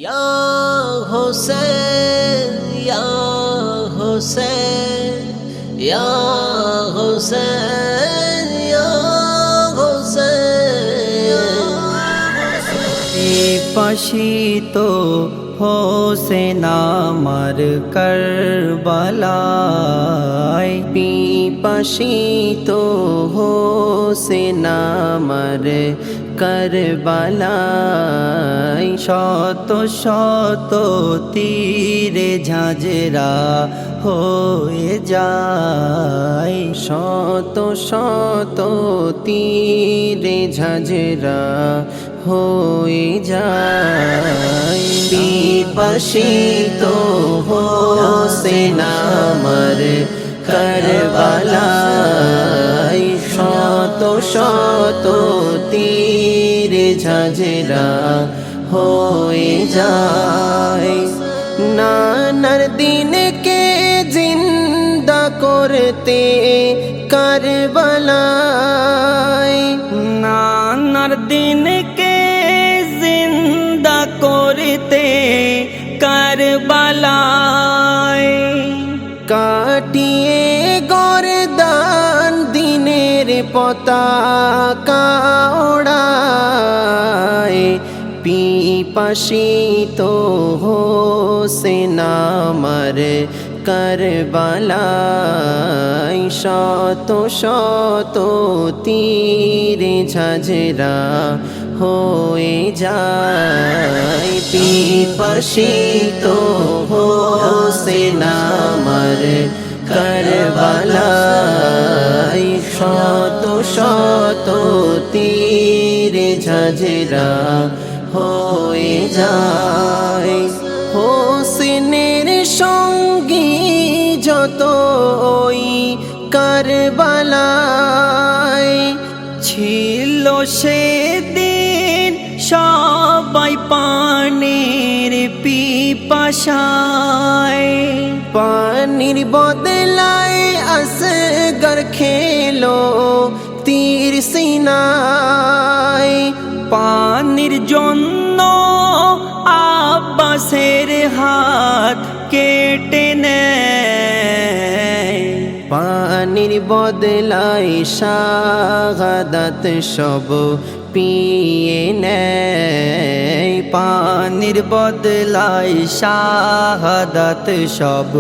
या हुसैन या हुसैन या हुसैन या हुसैन पाशी तो হোসেন আমার কারবালায় পিপাসী তো হোসেন আমার কারবালায় শত শত তীরে ঝাঁঝরা হয়ে যায় শত শত তীরে ঝাঁঝরা হয়ে যায় পিপাসিত হোসেন আমার কারবালায় শত শত তীরে ঝাঁঝরা হয়ে যায় নানার দিনকে জিন্দা করতে কারবালায় নানার দিনকে জিন্দা করতে কারবালায় কাটিয়ে গর্দান দিনের পতাকা ওড়ায় পিপাসিত হোসেন আমার কারবালায় শত শত তীরে ঝাঁঝরা হয়ে যায় পিপাসিত হোসেন আমার কারবালায় শত শত তীরে ঝাঁঝরা হয়ে যায় হোসেনের সঙ্গী যত ওই কারবালায় ছিল সেদিন সবাই পানির পিপাসায় পানির বদলায় আসগর খেলো তীর সিনায় পানির জন্য আব্বাসের হাত কেটে নেয় পানির বদলায় শাহাদাত সব পিয়ে নেয় পানির বদলায় শাহাদাত সব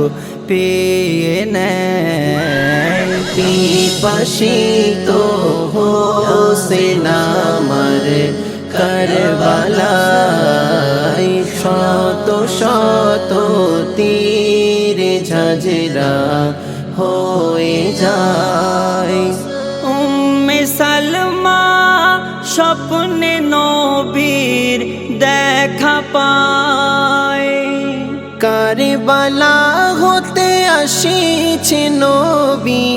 পিয়ে নেয় পিপাসিত হোসেন আমার কারবালায় শত শত তীরে ঝাঁঝরা হয়ে যায় উম্মে সালমা স্বপ্নে নবীর দেখা পায় কারবালা হতে আসিছে নবী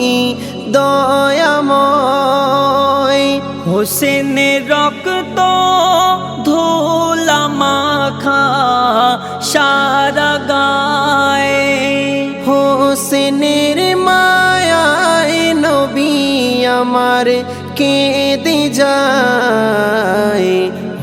দয়াময় হোসেনের রক্ত ধুলা মাখা সারা গায় হোসেনের মায়ায় নবী আমার কেঁদে যায়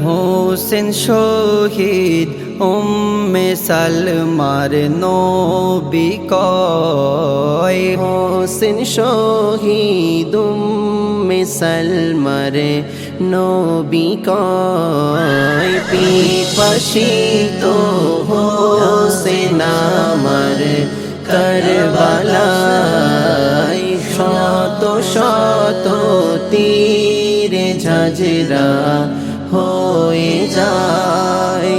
হোসেন শহীদ উম্মে সালমার নবী কয় হোসেন শহীদ উম্মে সালমার নবী কয় পিপাসিত হোসেন আমার কারবালায় শত শত তীরে ঝাঁঝরা হয়ে যায়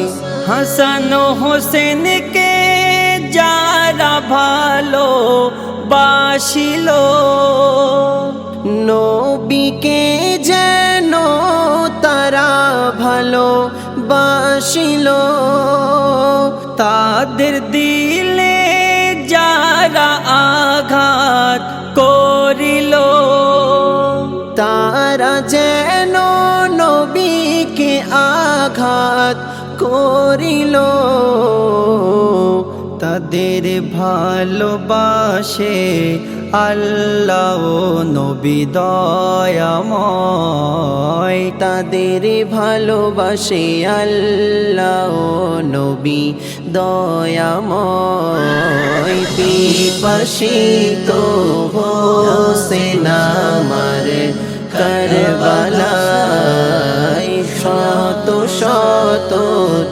হাসান হোসেনকে যারা ভালো বাসিল নবীকে যেন তারা ভালো বাসিল তাদের দিলে যারা আঘাত করিল তারা যেন নবীকে আঘাত করিল তাদের ভালোবাসে আল্লাহ নবী দয়াময় তাদের ভালোবাসে আল্লাহ নবী দয়াময় পিপাসিত হোসেন আমার কারবালায় শত শত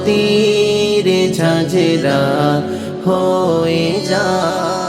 তীর ঝাঁঝরা হয়ে যায়।